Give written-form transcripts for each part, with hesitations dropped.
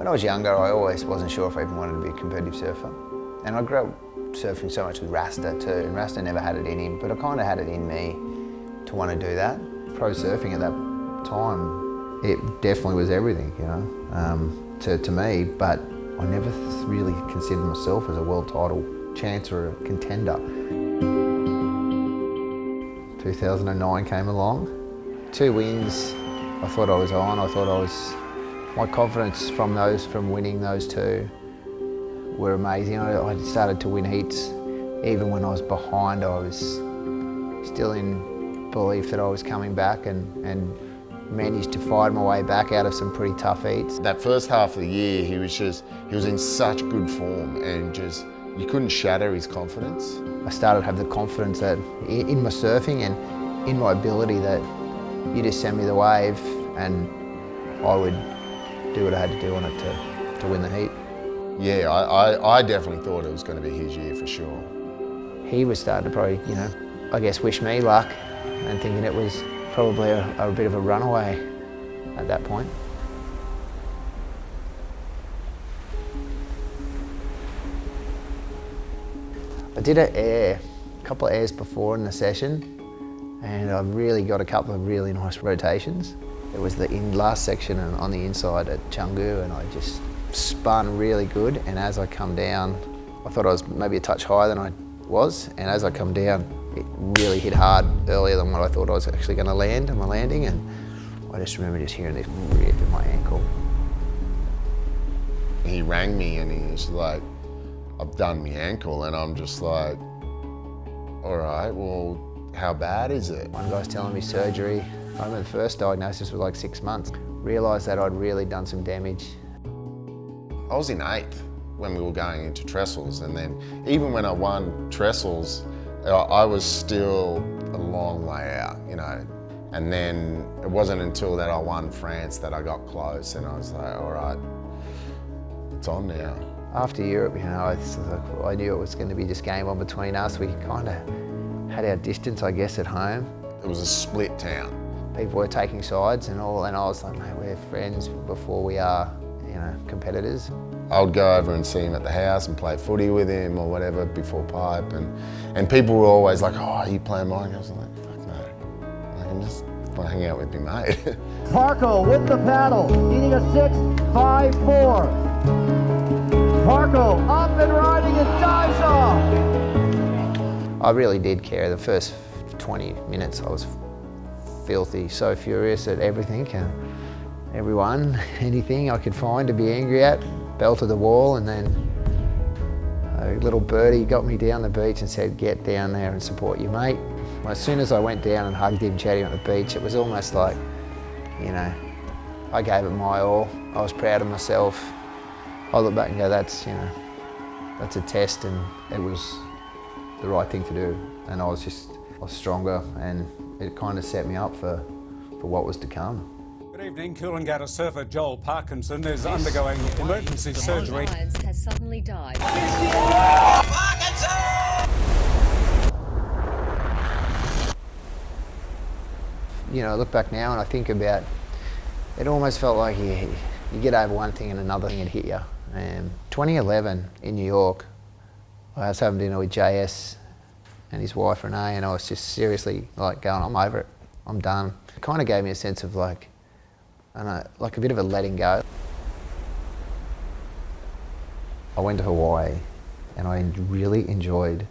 When I was younger, I always wasn't sure if I even wanted to be a competitive surfer. And I grew up surfing so much with Rasta too, and Rasta never had it in him, but I kind of had it in me to want to do that. Pro surfing at that time, it definitely was everything, you know, to me, but I never really considered myself as a world title chance or a contender. 2009 came along, 2 wins. I thought I was on. My confidence from winning those 2 were amazing. I started to win heats. Even when I was behind, I was still in belief that I was coming back and managed to fight my way back out of some pretty tough heats. That first half of the year, he was in such good form, and you couldn't shatter his confidence. I started to have the confidence that in my surfing and in my ability that you just send me the wave and I would do what I had to do on it to win the heat. Yeah, I definitely thought it was going to be his year for sure. He was starting to probably, you know, I guess wish me luck and thinking it was probably a bit of a runaway at that point. I did a couple of airs before in the session, and I really got a couple of really nice rotations. It was the last section and on the inside at Canggu, and I just spun really good, and as I come down, I thought I was maybe a touch higher than I was, and as I come down, it really hit hard earlier than what I thought I was actually going to land on my landing, and I just remember just hearing this rip in my ankle. He rang me and he was like, I've done my ankle, and I'm just like, all right, well, how bad is it? One guy's telling me surgery. I remember the first diagnosis was like 6 months. Realised that I'd really done some damage. I was in 8th when we were going into Trestles, and then even when I won Trestles, I was still a long way out, you know. And then it wasn't until that I won France that I got close, and I was like, all right, it's on now. After Europe, you know, I knew it was going to be just game on between us. We kind of had our distance, I guess, at home. It was a split town. People were taking sides and all, and I was like, mate, we're friends before we are, you know, competitors. I would go over and see him at the house and play footy with him or whatever before pipe, and people were always like, oh, are you playing mine? I was like, fuck no, I can just hang out with my mate. Parko with the paddle, needing a 6-5-4. Parko up and riding and dives off. I really did care. The first 20 minutes I was filthy, so furious at everything and everyone, anything I could find to be angry at, belted the wall, and then a little birdie got me down the beach and said, get down there and support your mate. As soon as I went down and hugged him, chatting on the beach, it was almost like, you know, I gave it my all. I was proud of myself. I look back and go, that's, you know, that's a test, and it was the right thing to do. And I was stronger, and it kind of set me up for what was to come. Good evening. Coolangatta surfer Joel Parkinson is undergoing emergency surgery. Lowlights has suddenly died. You know, I look back now and I think about, it almost felt like you get over one thing and another thing would hit you. 2011 in New York, I was having dinner with JS and his wife Renee, and I was just seriously like going, I'm over it, I'm done. It kind of gave me a sense of like, I don't know, like a bit of a letting go. I went to Hawaii and I really enjoyed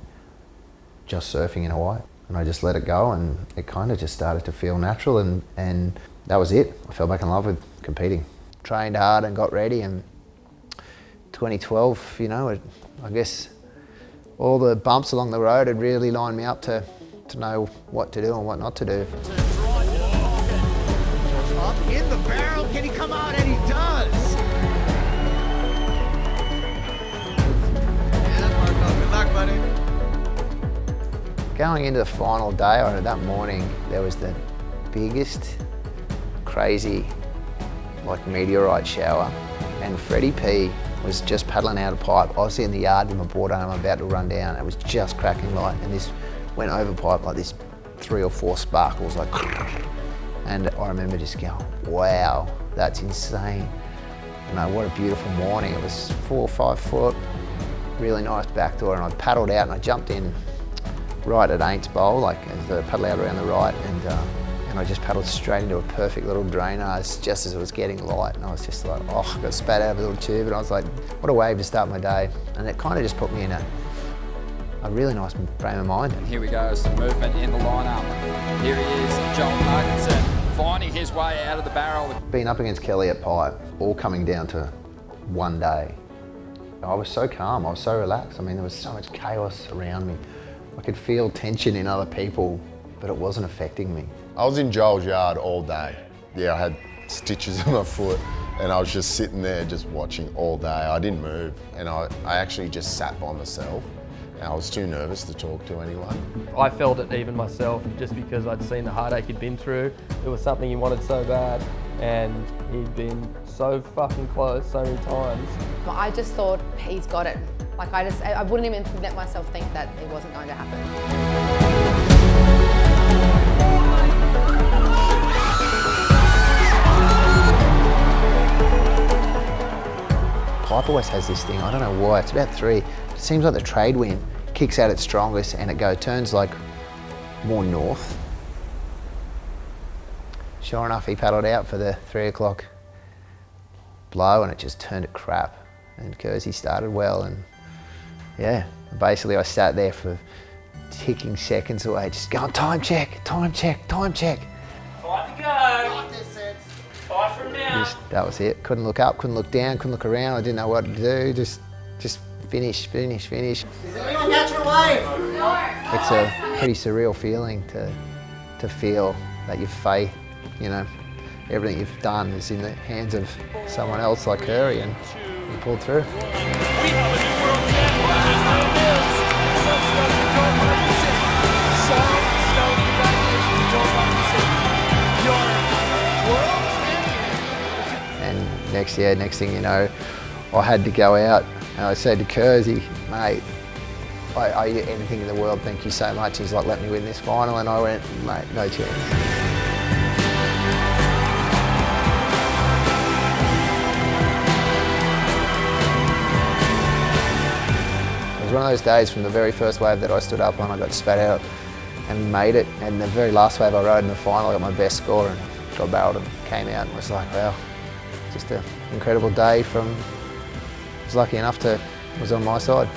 just surfing in Hawaii, and I just let it go, and it kind of just started to feel natural, and that was it. I fell back in love with competing. Trained hard and got ready, and 2012, you know, I guess all the bumps along the road had really lined me up to know what to do and what not to do. Up in the barrel, can he come out? And he does! Yeah, Parko, good luck, buddy. Going into the final day, or that morning, there was the biggest, crazy, like meteorite shower, and Freddie P was just paddling out a pipe. I was in the yard with my board and I'm about to run down. It was just cracking light, and this went over pipe like this 3 or 4 sparkles, like, and I remember just going, wow, that's insane. You know, what a beautiful morning. It was 4 or 5 foot, really nice back door, and I paddled out and I jumped in right at Aints Bowl, like as the paddle out around the right, and I just paddled straight into a perfect little drainage just as it was getting light, and I was just like, oh, I got spat out of a little tube, and I was like, what a wave to start my day. And it kind of just put me in a really nice frame of mind. And here we go, some movement in the lineup. Here he is, Joel Parkinson, finding his way out of the barrel. Being up against Kelly at Pipe, all coming down to one day, I was so calm, I was so relaxed. I mean, there was so much chaos around me. I could feel tension in other people, but it wasn't affecting me. I was in Joel's yard all day. Yeah, I had stitches in my foot and I was just sitting there just watching all day. I didn't move, and I actually just sat by myself. I was too nervous to talk to anyone. I felt it even myself, just because I'd seen the heartache he'd been through. It was something he wanted so bad, and he'd been so fucking close so many times. I just thought, he's got it. Like I wouldn't even let myself think that it wasn't going to happen. Pipe always has this thing, I don't know why, it's about 3. It seems like the trade wind kicks out its strongest and it turns like more north. Sure enough, he paddled out for the 3 o'clock blow and it just turned to crap. And Kersey started well, and yeah, basically I sat there for ticking seconds away, just going, time check, time check, time check. 5 to go. 5 from now. That was it. Couldn't look up, couldn't look down, couldn't look around. I didn't know what to do. Just finish, finish, finish. Does anyone catch your wave? It's a pretty surreal feeling to feel that your faith, you know, everything you've done is in the hands of someone else like Curry, and you pulled through. And next thing you know, I had to go out, and I said to Kersey, mate, I owe you anything in the world, thank you so much. He's like, let me win this final, and I went, mate, no chance. It was one of those days from the very first wave that I stood up on, I got spat out and made it, and the very last wave I rode in the final, I got my best score and got barreled and came out, and was like, wow, just an incredible day from, I was lucky enough to, was on my side.